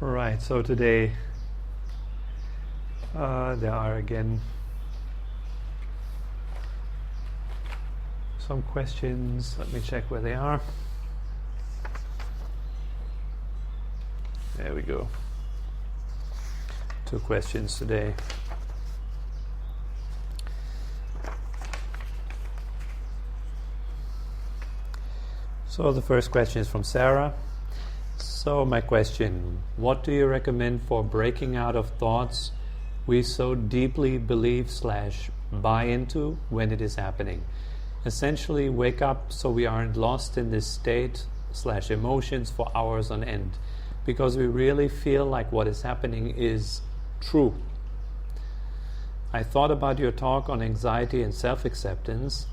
Right, so today there are again some questions. Let me check where they are. There we go. 2 questions today. So the first question is from Sarah. So my question, what do you recommend for breaking out of thoughts we so deeply believe / buy into when it is happening? Essentially wake up so we aren't lost in this state / emotions for hours on end, because we really feel like what is happening is true. I thought about your talk on anxiety and self-acceptance.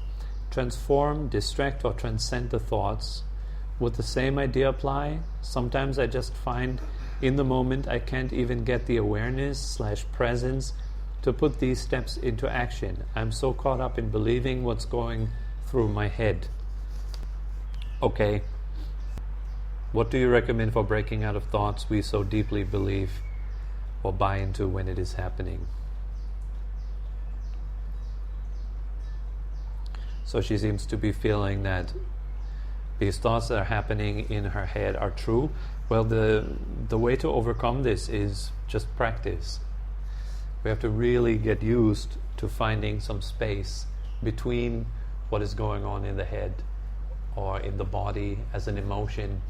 Transform, distract, or transcend the thoughts. Would the same idea apply? Sometimes I just find in the moment I can't even get the awareness / presence to put these steps into action. I'm so caught up in believing what's going through my head. Okay. What do you recommend for breaking out of thoughts we so deeply believe or buy into when it is happening? So she seems to be feeling that these thoughts that are happening in her head are true. Well, the way to overcome this is just practice. We have to really get used to finding some space between what is going on in the head or in the body as an emotion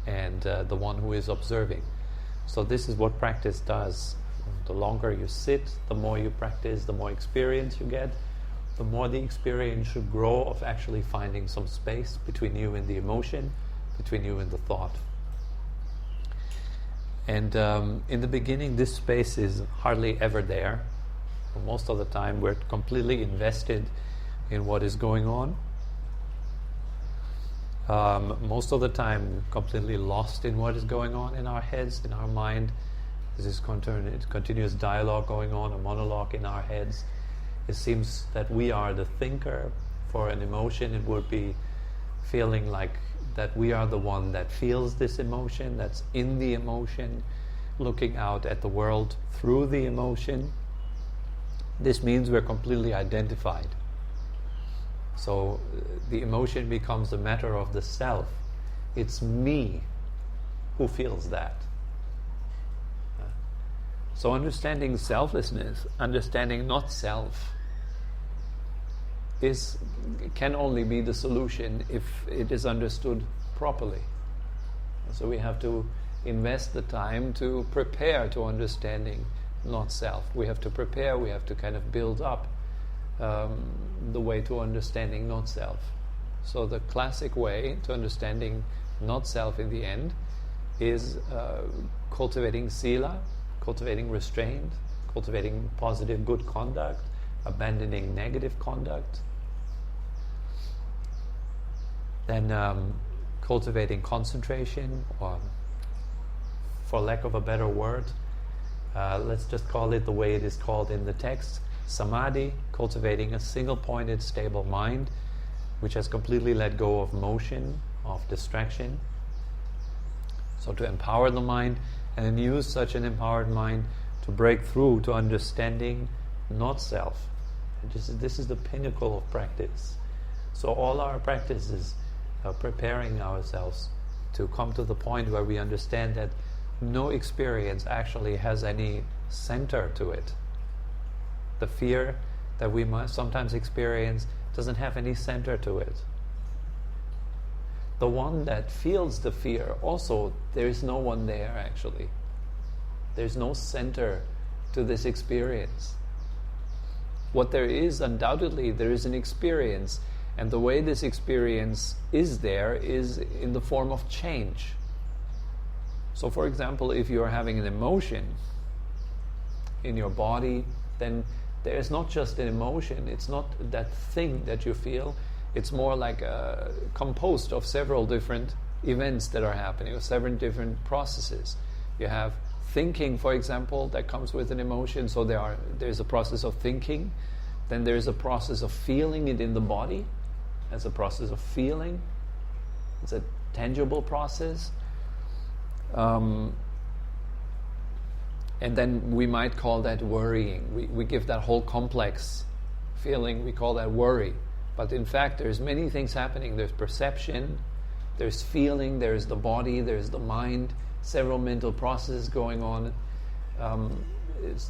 and the one who is observing. So this is what practice does. The longer you sit, the more you practice, the more experience you get, the more the experience should grow of actually finding some space between you and the emotion, between you and the thought. And in the beginning, this space is hardly ever there. Most of the time, we're completely invested in what is going on. Most of the time, completely lost in what is going on in our heads, in our mind. There's this continuous dialogue going on, a monologue in our heads. It seems that we are the thinker. For an emotion, it would be feeling like that we are the one that feels this emotion, that's in the emotion, looking out at the world through the emotion. This means we're completely identified. So the emotion becomes a matter of the self. It's me who feels that. So understanding selflessness, understanding not self, can only be the solution if it is understood properly. So we have to invest the time to prepare to understanding not self. We have to prepare, we have to kind of build up the way to understanding not self. So the classic way to understanding not self in the end is cultivating sila, cultivating restraint, cultivating positive good conduct, abandoning negative conduct, then cultivating concentration, or for lack of a better word, let's just call it the way it is called in the text, samadhi, cultivating a single-pointed, stable mind, which has completely let go of motion, of distraction. So to empower the mind, and then use such an empowered mind to break through to understanding not self. This is the pinnacle of practice. So all our practices are preparing ourselves to come to the point where we understand that no experience actually has any center to it. The fear that we must sometimes experience doesn't have any center to it. The one that feels the fear, also, there is no one there actually. There's no center to this experience. What there is, undoubtedly, there is an experience, and the way this experience is there is in the form of change. So for example, if you're having an emotion in your body, then there is not just an emotion, it's not that thing that you feel, it's more like composed of several different events that are happening, or several different processes. You have thinking, for example, that comes with an emotion, so there's a process of thinking, then there's a process of feeling it in the body, as a process of feeling, it's a tangible process. And then we might call that worrying. We give that whole complex feeling, we call that worry. But in fact, there's many things happening. There's perception, there's feeling, there's the body, there's the mind, several mental processes going on.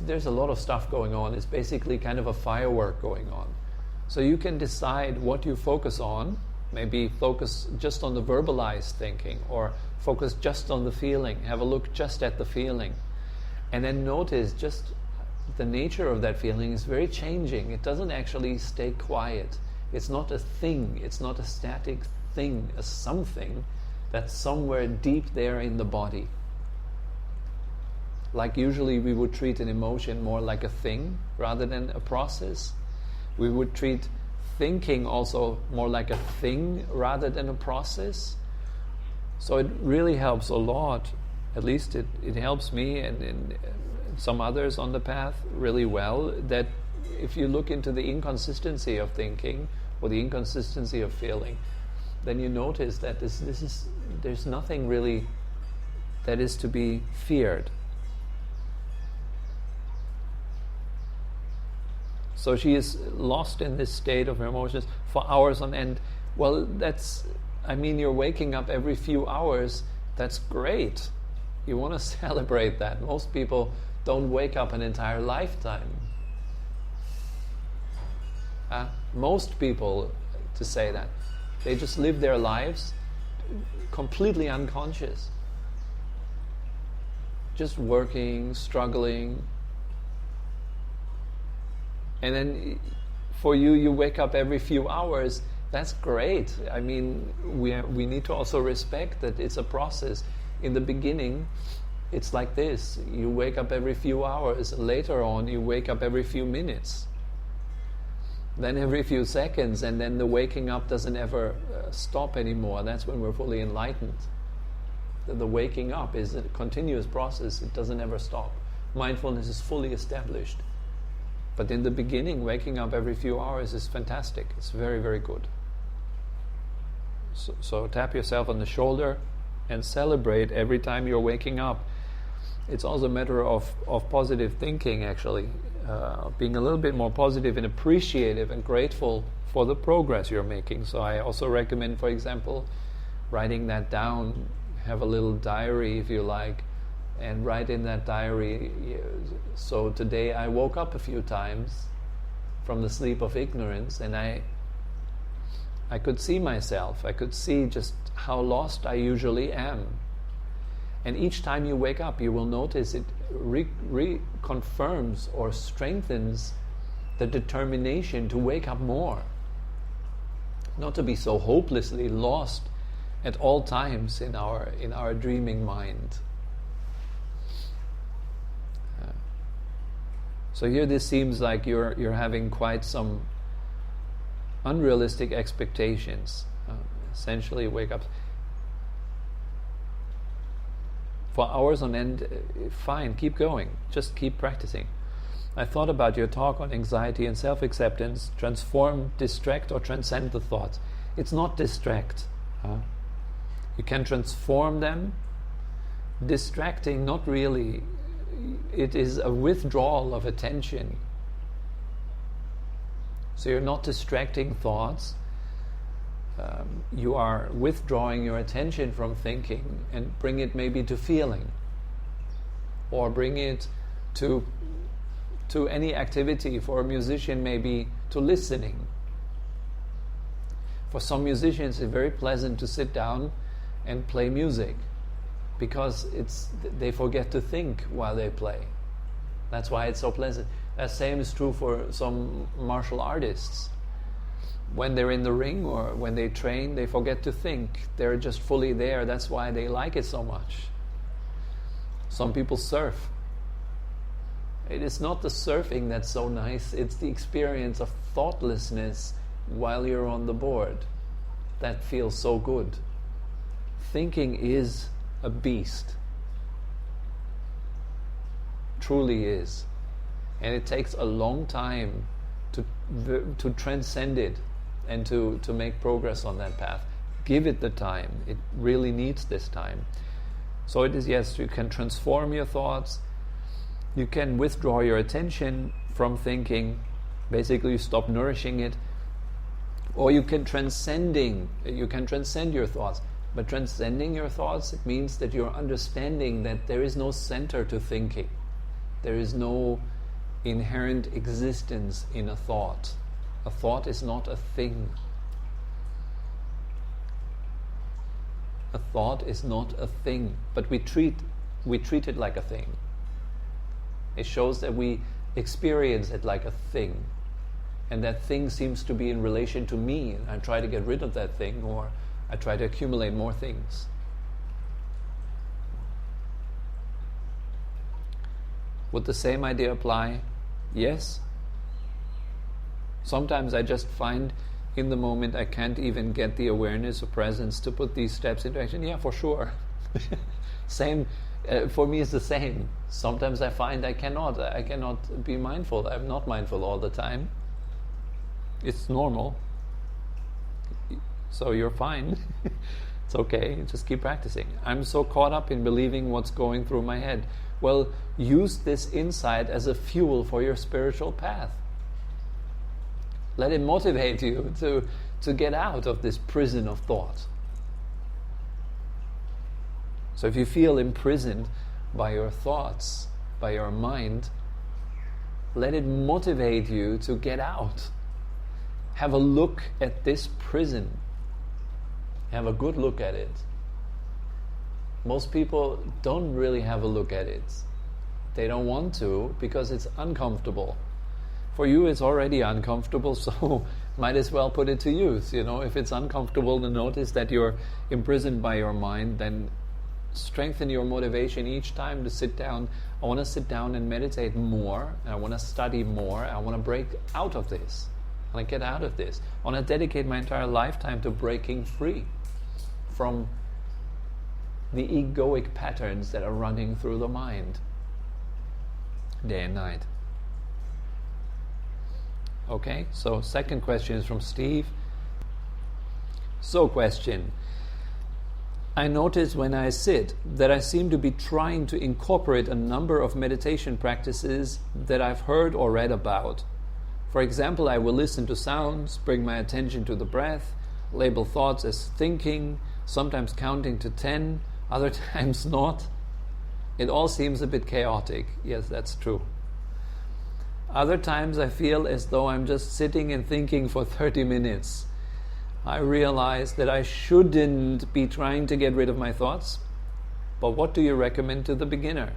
There's a lot of stuff going on. It's basically kind of a firework going on. So you can decide what you focus on. Maybe focus just on the verbalized thinking, or focus just on the feeling. Have a look just at the feeling. And then notice just the nature of that feeling is very changing. It doesn't actually stay quiet. It's not a thing. It's not a static thing, a something that's somewhere deep there in the body. Like usually we would treat an emotion more like a thing rather than a process. We would treat thinking also more like a thing rather than a process. So it really helps a lot. At least it helps me and some others on the path really well, that if you look into the inconsistency of thinking or the inconsistency of feeling, then you notice that there's nothing really that is to be feared. So she is lost in this state of her emotions for hours on end. Well, you're waking up every few hours. That's great. You want to celebrate that. Most people don't wake up an entire lifetime. Most people, to say that, they just live their lives completely unconscious. Just working, struggling. And then for you wake up every few hours. That's great. We need to also respect that it's a process. In the beginning, it's like this. You wake up every few hours. Later on, you wake up every few minutes. Then every few seconds, and then the waking up doesn't ever stop anymore. That's when we're fully enlightened. The waking up is a continuous process. It doesn't ever stop. Mindfulness is fully established. But in the beginning, waking up every few hours is fantastic. It's very, very good. So tap yourself on the shoulder and celebrate every time you're waking up. It's also a matter of positive thinking, actually. Being a little bit more positive and appreciative and grateful for the progress you're making. So I also recommend, for example, writing that down. Have a little diary, if you like, and write in that diary, so today I woke up a few times from the sleep of ignorance, and I could see myself. I could see just how lost I usually am. And each time you wake up, you will notice it reconfirms or strengthens the determination to wake up more. Not to be so hopelessly lost at all times in our dreaming mind. So here this seems like you're having quite some unrealistic expectations. Essentially wake up for hours on end. Fine, keep going. Just keep practicing. I thought about your talk on anxiety and self-acceptance. Transform, distract, or transcend the thoughts. It's not distract. You can transform them. Distracting, not really. It is a withdrawal of attention. So you're not distracting thoughts. You are withdrawing your attention from thinking and bring it maybe to feeling, or bring it to any activity. For a musician, maybe to listening. For some musicians, it's very pleasant to sit down and play music, because they forget to think while they play. That's why it's so pleasant. That same is true for some martial artists. When they're in the ring or when they train, they forget to think. They're just fully there. That's why they like it so much. Some people surf. It is not the surfing that's so nice. It's the experience of thoughtlessness while you're on the board. That feels so good. Thinking is a beast. Truly is. And it takes a long time to transcend it and to make progress on that path. Give it the time. It really needs this time. So it is, yes, you can transform your thoughts. You can withdraw your attention from thinking, basically you stop nourishing it, or you can transcend your thoughts. But transcending your thoughts, it means that you're understanding that there is no center to thinking. There is no inherent existence in a thought. A thought is not a thing. A thought is not a thing, but we treat it like a thing. It shows that we experience it like a thing, and that thing seems to be in relation to me, and I try to get rid of that thing, or I try to accumulate more things. Would the same idea apply? Yes. Sometimes I just find in the moment I can't even get the awareness or presence to put these steps into action. Yeah, for sure. Same. For me, it's the same. Sometimes I find I cannot be mindful. I'm not mindful all the time. It's normal. So you're fine. It's okay. Just keep practicing. I'm so caught up in believing what's going through my head. Well, use this insight as a fuel for your spiritual path. Let it motivate you to get out of this prison of thought. So if you feel imprisoned by your thoughts, by your mind, let it motivate you to get out. Have a look at this prison. Have a good look at it. Most people don't really have a look at it. They don't want to because it's uncomfortable. For you it's already uncomfortable, so might as well put it to use. If it's uncomfortable to notice that you're imprisoned by your mind, then strengthen your motivation each time to sit down. I want to sit down and meditate more. I want to study more. I want to break out of this. I want to get out of this. I want to dedicate my entire lifetime to breaking free from the egoic patterns that are running through the mind day and night. Okay, so second question is from Steve. So question. I notice when I sit that I seem to be trying to incorporate a number of meditation practices that I've heard or read about. For example, I will listen to sounds, bring my attention to the breath, label thoughts as thinking, sometimes counting to 10, other times not. It all seems a bit chaotic. Yes, that's true. Other times I feel as though I'm just sitting and thinking for 30 minutes. I realize that I shouldn't be trying to get rid of my thoughts, but what do you recommend to the beginner?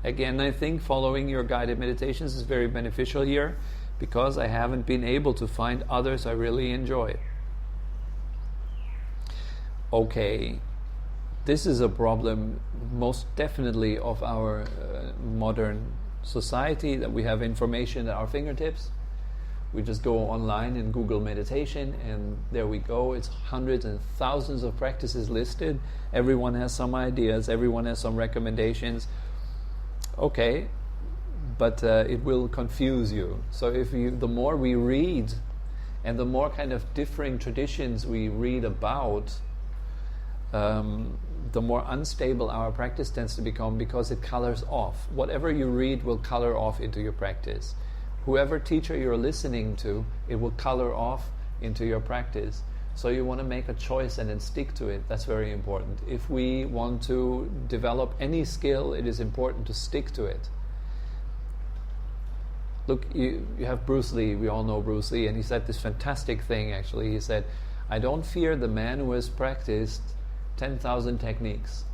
Again, I think following your guided meditations is very beneficial here because I haven't been able to find others I really enjoy. Okay, this is a problem most definitely of our modern society, that we have information at our fingertips. We just go online and Google meditation and there we go. It's hundreds and thousands of practices listed. Everyone has some ideas, everyone has some recommendations. Okay, but it will confuse you. So the more we read and the more kind of differing traditions we read about, the more unstable our practice tends to become because it colors off. Whatever you read will color off into your practice. Whoever teacher you're listening to, it will color off into your practice. So you want to make a choice and then stick to it. That's very important. If we want to develop any skill, it is important to stick to it. Look, you have Bruce Lee. We all know Bruce Lee, and he said this fantastic thing actually. He said, I don't fear the man who has practiced 10,000 techniques.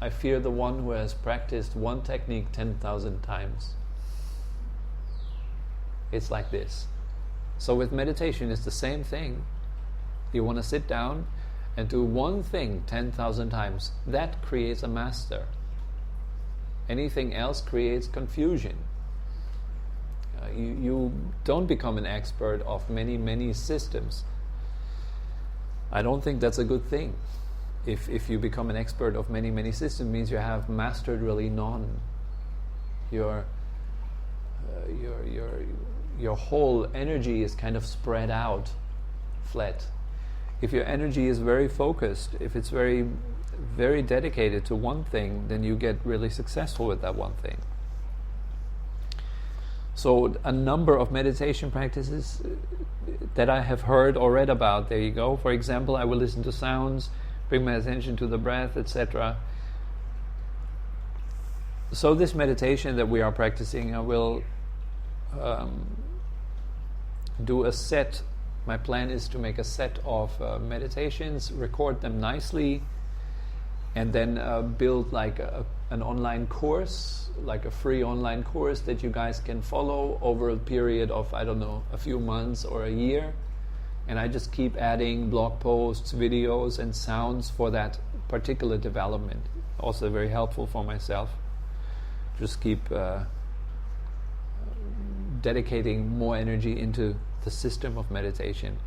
I fear the one who has practiced one technique 10,000 times. It's like this. So with meditation, it's the same thing. You want to sit down and do one thing 10,000 times. That creates a master. Anything else creates confusion. You don't become an expert of many, many systems. I don't think that's a good thing. If you become an expert of many, many systems, means you have mastered really none. Your whole energy is kind of spread out, flat. If your energy is very focused, if it's very, very dedicated to one thing, then you get really successful with that one thing. So a number of meditation practices that I have heard or read about, there you go. For example, I will listen to sounds, bring my attention to the breath, etc. So this meditation that we are practicing, I will do a set. My plan is to make a set of meditations, record them nicely, and then build like an online course, like a free online course that you guys can follow over a period of, I don't know, a few months or a year. And I just keep adding blog posts, videos, and sounds for that particular development. Also very helpful for myself. Just keep dedicating more energy into the system of meditation.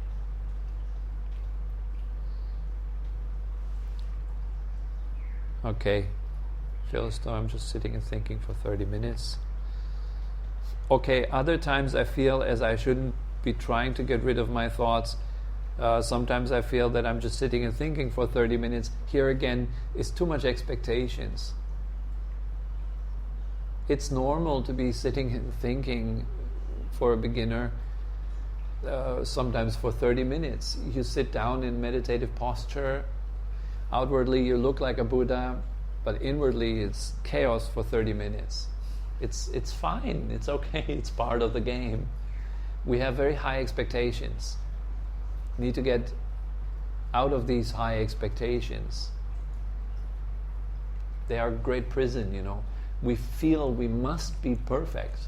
Okay, feels though I'm just sitting and thinking for 30 minutes. Okay, other times I feel as I shouldn't be trying to get rid of my thoughts. Sometimes I feel that I'm just sitting and thinking for 30 minutes. Here again, is too much expectations. It's normal to be sitting and thinking for a beginner, sometimes for 30 minutes. You sit down in meditative posture. Outwardly you look like a Buddha, but inwardly it's chaos for 30 minutes. It's fine, it's okay, it's part of the game. We have very high expectations. Need to get out of these high expectations. They are a great prison, you know. We feel we must be perfect.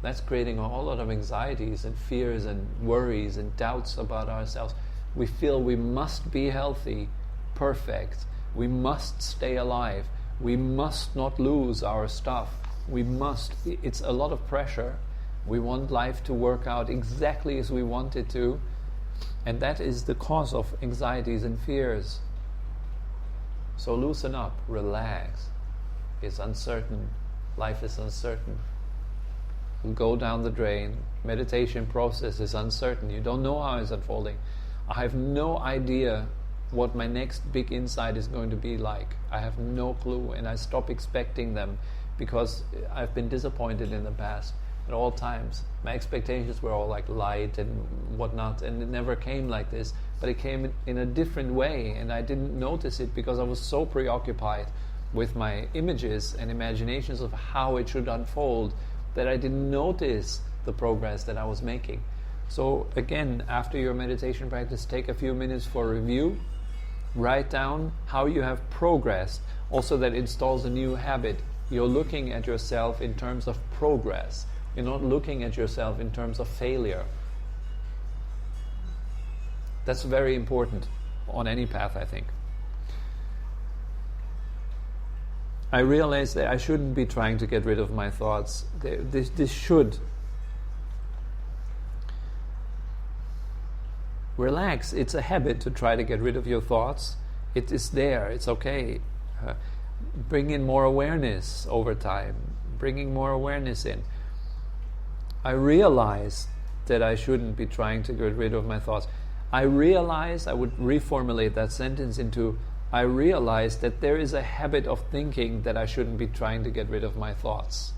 That's creating a whole lot of anxieties and fears and worries and doubts about ourselves. We feel we must be healthy, perfect. We must stay alive. We must not lose our stuff. We must. It's a lot of pressure. We want life to work out exactly as we want it to. And that is the cause of anxieties and fears. So loosen up, relax. It's uncertain. Life is uncertain. Will go down the drain. Meditation process is uncertain. You don't know how it's unfolding. I have no idea what my next big insight is going to be like. I have no clue, and I stop expecting them because I've been disappointed in the past at all times. My expectations were all like light and whatnot, and it never came like this, but it came in a different way, and I didn't notice it because I was so preoccupied with my images and imaginations of how it should unfold that I didn't notice the progress that I was making. So again, after your meditation practice, take a few minutes for review. Write down how you have progressed. Also, that installs a new habit. You're looking at yourself in terms of progress. You're not looking at yourself in terms of failure. That's very important on any path, I think. I realize that I shouldn't be trying to get rid of my thoughts. This should. Relax. It's a habit to try to get rid of your thoughts. It is there. It's okay. Bring in more awareness over time. Bringing more awareness in. I realize that I shouldn't be trying to get rid of my thoughts. I realize, I would reformulate that sentence into, I realize that there is a habit of thinking that I shouldn't be trying to get rid of my thoughts.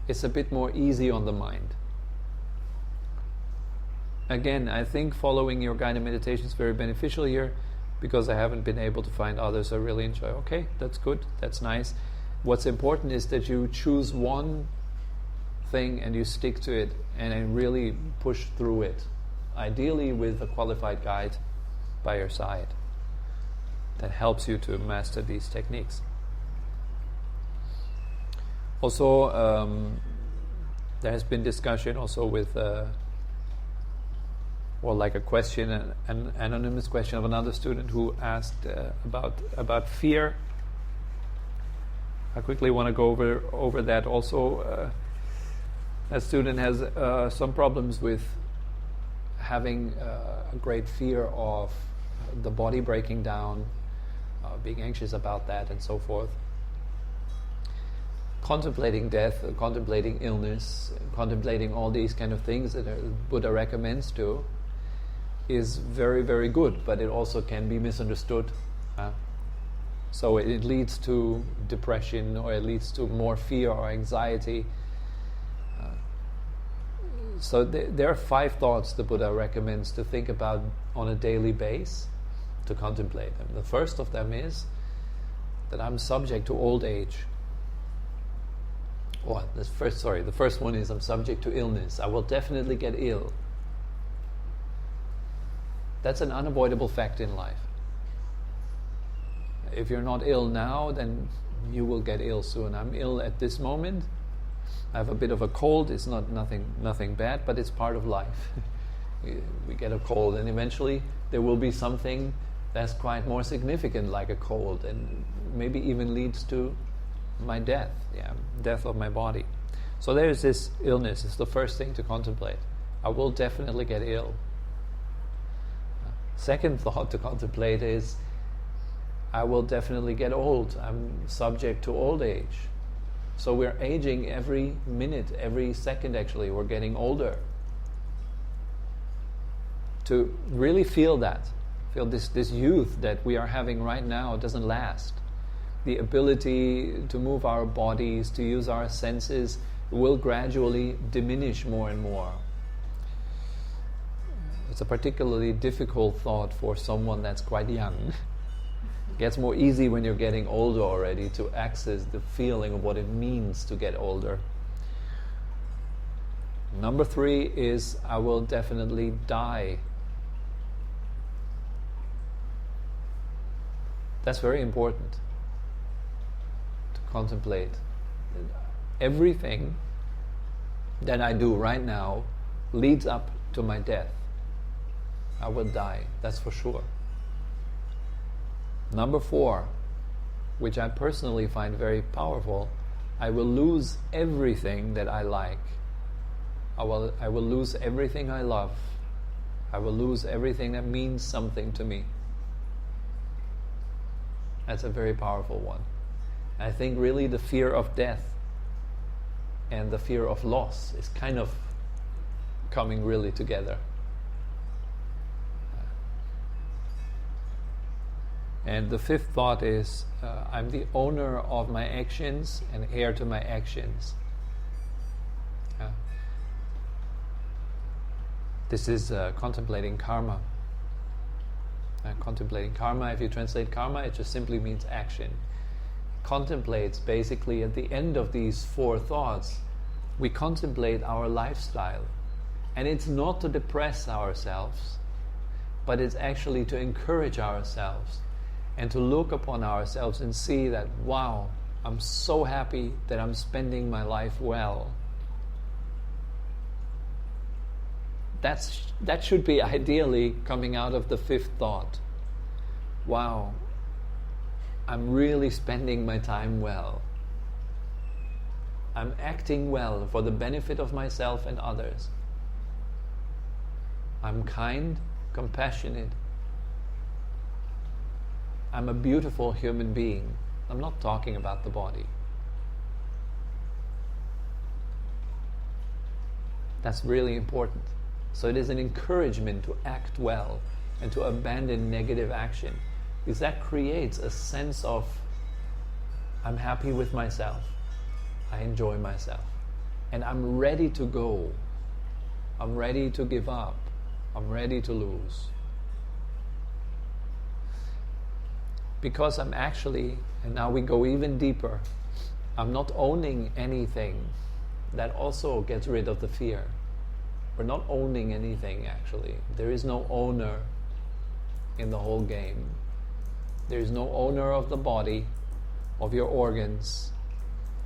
It's a bit more easy on the mind. Again, I think following your guided meditation is very beneficial here because I haven't been able to find others I really enjoy. Okay, that's good, that's nice. What's important is that you choose one thing and you stick to it and really push through it. Ideally with a qualified guide by your side that helps you to master these techniques. Also, there has been discussion also with like a question, an anonymous question of another student who asked about fear. I quickly want to go over that also. That student has some problems with having a great fear of the body breaking down, being anxious about that and so forth. Contemplating death, contemplating illness, contemplating all these kind of things that Buddha recommends to is very, very good, but it also can be misunderstood. So it leads to depression, or it leads to more fear or anxiety. So there are 5 thoughts the Buddha recommends to think about on a daily basis, to contemplate them. The first of them is that I'm subject to old age. The first one is I'm subject to illness. I will definitely get ill. That's an unavoidable fact in life. If you're not ill now, then you will get ill soon. I'm ill at this moment. I have a bit of a cold. It's nothing bad, but it's part of life. We get a cold, and eventually there will be something that's quite more significant, like a cold, and maybe even leads to my death. Death of my body. So there's this illness. It's the first thing to contemplate. I will definitely get ill. Second thought to contemplate is I will definitely get old. I'm subject to old age. So we're aging every minute, every second actually. We're getting older. To really feel this youth that we are having right now doesn't last. The ability to move our bodies, to use our senses, will gradually diminish more and more. It's a particularly difficult thought for someone that's quite young. It gets more easy when you're getting older already to access the feeling of what it means to get older. Number 3 is I will definitely die. That's very important to contemplate. Everything that I do right now leads up to my death. I will die, that's for sure. Number 4, which I personally find very powerful, I will lose everything that I like. I will lose everything I love. I will lose everything that means something to me. That's a very powerful one. I think really the fear of death and the fear of loss is kind of coming really together. And the 5th thought is I'm the owner of my actions and heir to my actions. This is contemplating karma. Contemplating karma, if you translate karma, it just simply means action. Contemplates basically at the end of these 4 thoughts, we contemplate our lifestyle. And it's not to depress ourselves, but it's actually to encourage ourselves and to look upon ourselves and see that, wow, I'm so happy that I'm spending my life well. That should be ideally coming out of the 5th thought. Wow, I'm really spending my time well. I'm acting well for the benefit of myself and others. I'm kind, compassionate. I'm a beautiful human being. I'm not talking about the body. That's really important. So it is an encouragement to act well and to abandon negative action, because that creates a sense of I'm happy with myself, I enjoy myself, and I'm ready to go, I'm ready to give up, I'm ready to lose. Because I'm actually, and now we go even deeper, I'm not owning anything. That also gets rid of the fear. We're not owning anything actually. There is no owner in the whole game. There is no owner of the body, of your organs.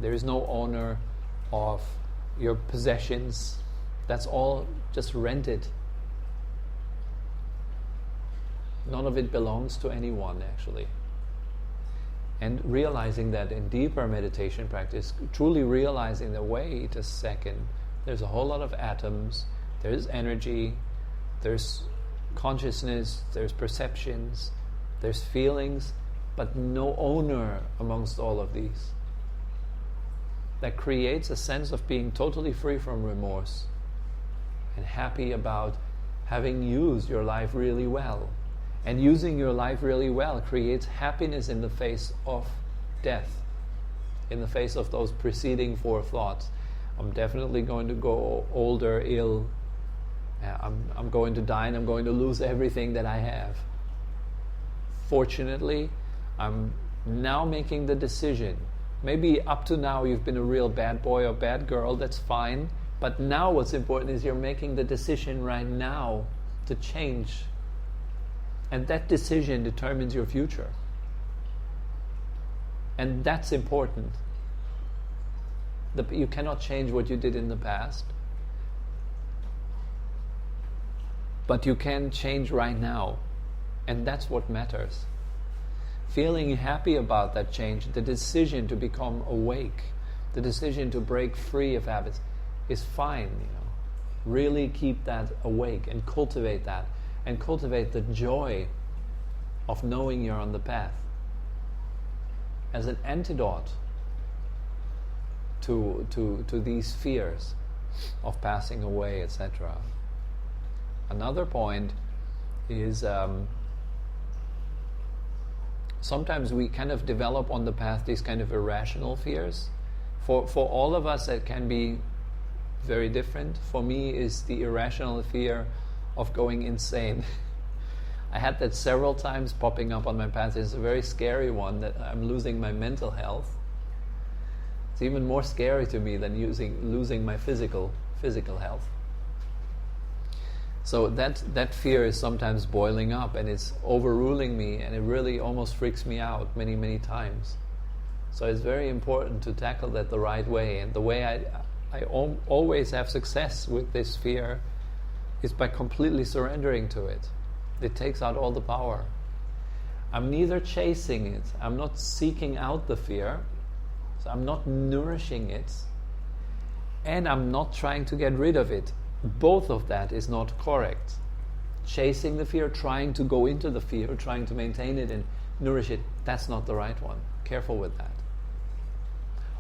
There is no owner of your possessions. That's all just rented. None of it belongs to anyone actually. And realizing that in deeper meditation practice, truly realizing that wait a second, there's a whole lot of atoms, there's energy, there's consciousness, there's perceptions, there's feelings, but no owner amongst all of these. That creates a sense of being totally free from remorse and happy about having used your life really well. And using your life really well creates happiness in the face of death, in the face of those preceding 4 thoughts. I'm definitely going to go older ill. I'm going to die and I'm going to lose everything that I have. Fortunately, I'm now making the decision. Maybe up to now you've been a real bad boy or bad girl, that's fine. But now what's important is you're making the decision right now to change. And that decision determines your future. And that's important. You cannot change what you did in the past. But you can change right now. And that's what matters. Feeling happy about that change, the decision to become awake, the decision to break free of habits is fine. Really keep that awake and cultivate that. And cultivate the joy of knowing you're on the path as an antidote to these fears of passing away, etc. Another point is sometimes we kind of develop on the path these kind of irrational fears. For all of us, it can be very different. For me, is the irrational fear of going insane. I had that several times popping up on my path. It's a very scary one, that I'm losing my mental health. It's even more scary to me than losing my physical health. So that fear is sometimes boiling up and it's overruling me, and it really almost freaks me out many, many times. So it's very important to tackle that the right way. And the way I always have success with this fear is by completely surrendering to it. It takes out all the power. I'm neither chasing it, I'm not seeking out the fear, so I'm not nourishing it, and I'm not trying to get rid of it. Both of that is not correct. Chasing the fear, trying to go into the fear, trying to maintain it and nourish it, that's not the right one. Careful with that.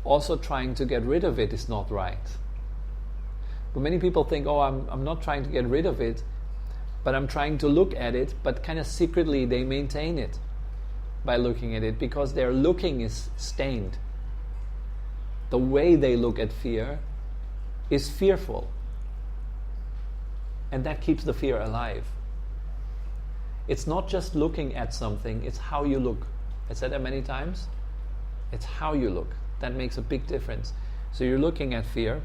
Also, trying to get rid of it is not right. But many people think, oh, I'm not trying to get rid of it, but I'm trying to look at it, but kind of secretly they maintain it by looking at it, because their looking is stained. The way they look at fear is fearful. And that keeps the fear alive. It's not just looking at something, it's how you look. I said that many times. It's how you look. That makes a big difference. So you're looking at fear,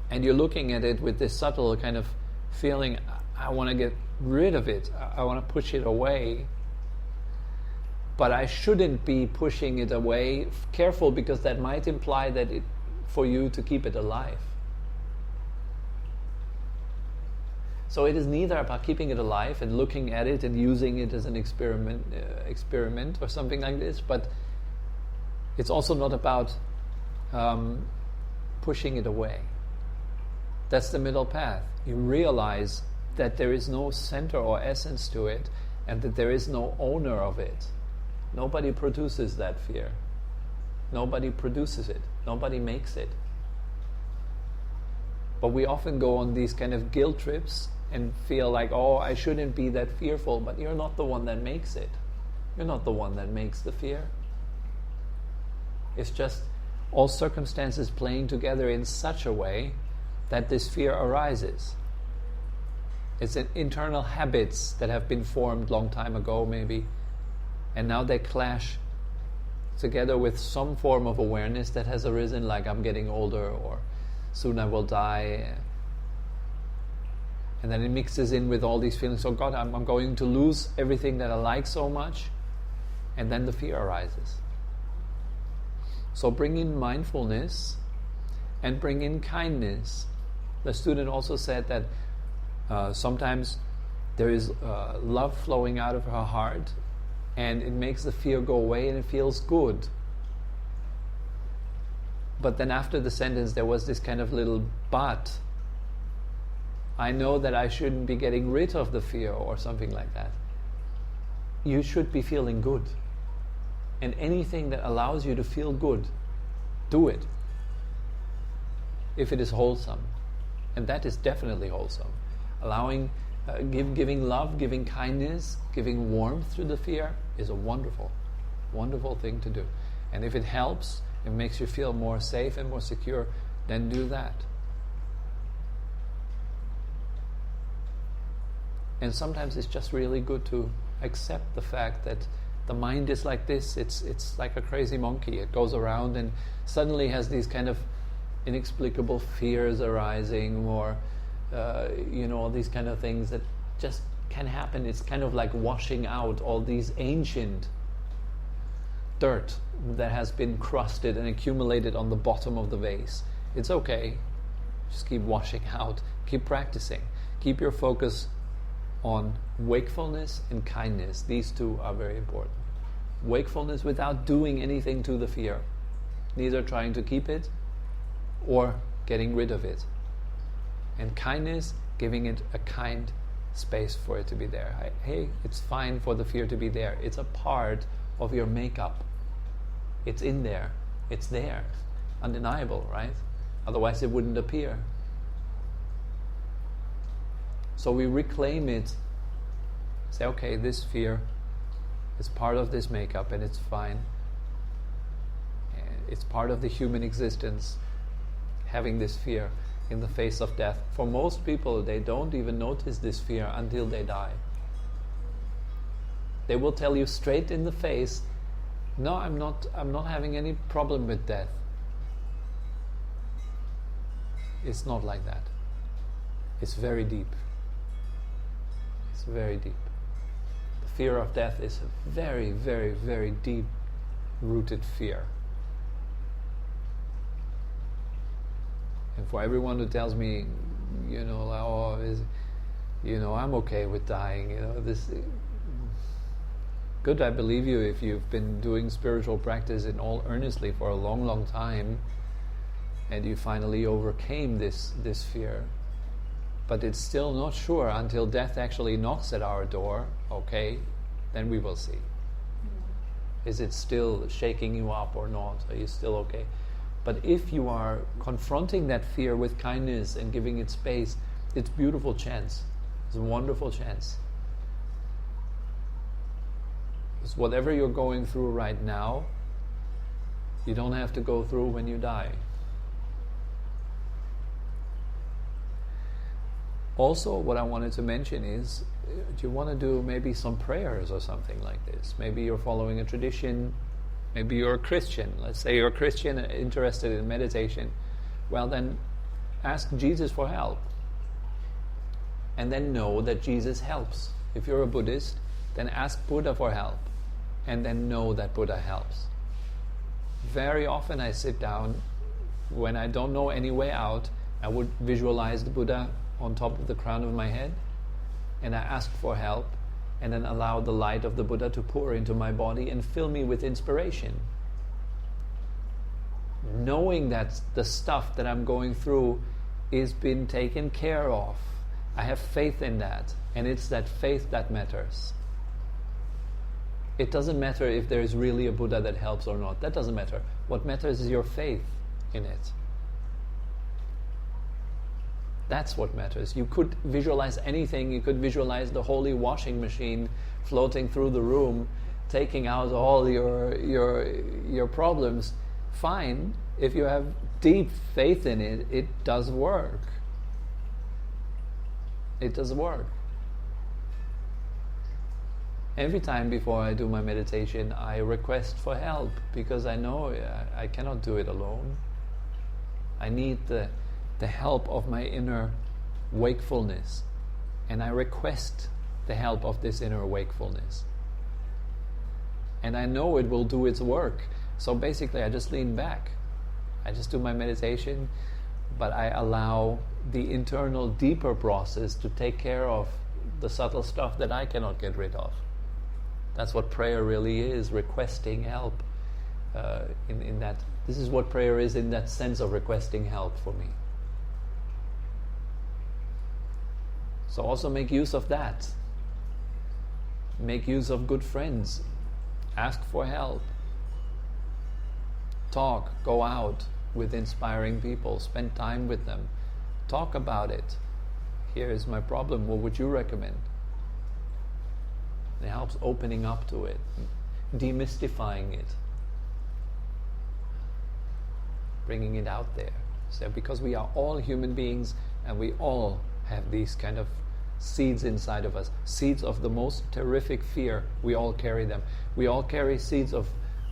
and you're looking at it with this subtle kind of feeling, I want to get rid of it, I want to push it away. But I shouldn't be pushing it away. Careful, because that might imply that for you to keep it alive. So it is neither about keeping it alive and looking at it and using it as an experiment or something like this, but it's also not about pushing it away. That's the middle path. You realize that there is no center or essence to it, and that there is no owner of it. Nobody produces that fear. Nobody produces it. Nobody makes it. But we often go on these kind of guilt trips and feel like, oh, I shouldn't be that fearful, but you're not the one that makes it. You're not the one that makes the fear. It's just all circumstances playing together in such a way that this fear arises. It's internal habits that have been formed long time ago maybe, and now they clash together with some form of awareness that has arisen, like I'm getting older, or soon I will die. And then it mixes in with all these feelings, oh God, I'm going to lose everything that I like so much, and then the fear arises. So bring in mindfulness and bring in kindness. The student also said that sometimes there is love flowing out of her heart, and it makes the fear go away and it feels good. But then after the sentence there was this kind of little but. I know that I shouldn't be getting rid of the fear or something like that. You should be feeling good. And anything that allows you to feel good, do it. If it is wholesome. And that is definitely wholesome. Allowing, giving love, giving kindness, giving warmth to the fear is a wonderful, wonderful thing to do. And if it helps, it makes you feel more safe and more secure, then do that. And sometimes it's just really good to accept the fact that the mind is like this. It's like a crazy monkey. It goes around and suddenly has these kind of inexplicable fears arising, or these kind of things that just can happen. It's kind of like washing out all these ancient dirt that has been crusted and accumulated on the bottom of the vase. It's okay. Just keep washing out. Keep practicing. Keep your focus on wakefulness and kindness. These two are very important. Wakefulness without doing anything to the fear, neither trying to keep it or getting rid of it. And kindness, giving it a kind space for it to be there. Hey, it's fine for the fear to be there. It's a part of your makeup. It's in there. It's there. Undeniable, right? Otherwise it wouldn't appear. So we reclaim it. Say, okay, this fear is part of this makeup and it's fine. It's part of the human existence, having this fear in the face of death. For most people, they don't even notice this fear until they die. They will tell you straight in the face, no, I'm not having any problem with death. It's not like that. It's very deep. It's very deep. The fear of death is a very, very, very deep-rooted fear. And for everyone who tells me, I'm okay with dying, good, I believe you if you've been doing spiritual practice in all earnestly for a long, long time, and you finally overcame this fear. But it's still not sure until death actually knocks at our door. Okay, then we will see. Is it still shaking you up or not? Are you still okay? But if you are confronting that fear with kindness and giving it space, it's a beautiful chance. It's a wonderful chance. Because whatever you're going through right now, you don't have to go through when you die. Also, what I wanted to mention is, do you want to do maybe some prayers or something like this? Maybe you're following a tradition. Maybe you're a Christian. Let's say you're a Christian interested in meditation. Well, then ask Jesus for help. And then know that Jesus helps. If you're a Buddhist, then ask Buddha for help. And then know that Buddha helps. Very often I sit down, when I don't know any way out, I would visualize the Buddha on top of the crown of my head, and I ask for help, and then allow the light of the Buddha to pour into my body and fill me with inspiration. Knowing that the stuff that I'm going through is being taken care of. I have faith in that, and it's that faith that matters. It doesn't matter if there is really a Buddha that helps or not. That doesn't matter. What matters is your faith in it. That's what matters. You could visualize anything. You could visualize the holy washing machine floating through the room, taking out all your problems. Fine. If you have deep faith in it, it does work. It does work. Every time before I do my meditation, I request for help, because I know I cannot do it alone. I need the help of my inner wakefulness, and I request the help of this inner wakefulness, and I know it will do its work. So basically I just lean back, I just do my meditation, but I allow the internal deeper process to take care of the subtle stuff that I cannot get rid of. That's what prayer really is, requesting help. In that, this is what prayer is, in that sense of requesting help for me. So also make use of that. Make use of good friends. Ask for help. Talk, go out with inspiring people. Spend time with them. Talk about it. Here is my problem. What would you recommend? It helps opening up to it, demystifying it. bringing it out there. So because we are all human beings and we all have these kind of seeds inside of us, seeds of the most terrific fear, we all carry them. We all carry seeds of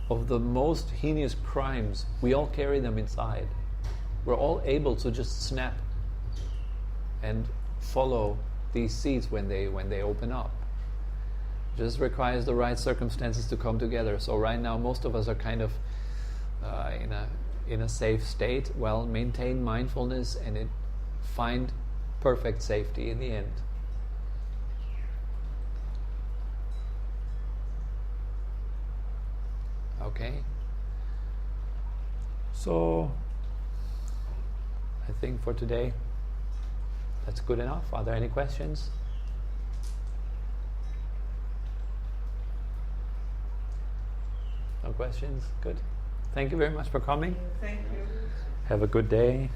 the most heinous crimes, we all carry them inside. We're all able to just snap and follow these seeds when they open up. Just requires the right circumstances to come together. So right now most of us are kind of in a safe state. Well, maintain mindfulness and find perfect safety in the end. Okay. So I think for today that's good enough. Are there any questions? No questions? Good. Thank you very much for coming. Thank you. Have a good day.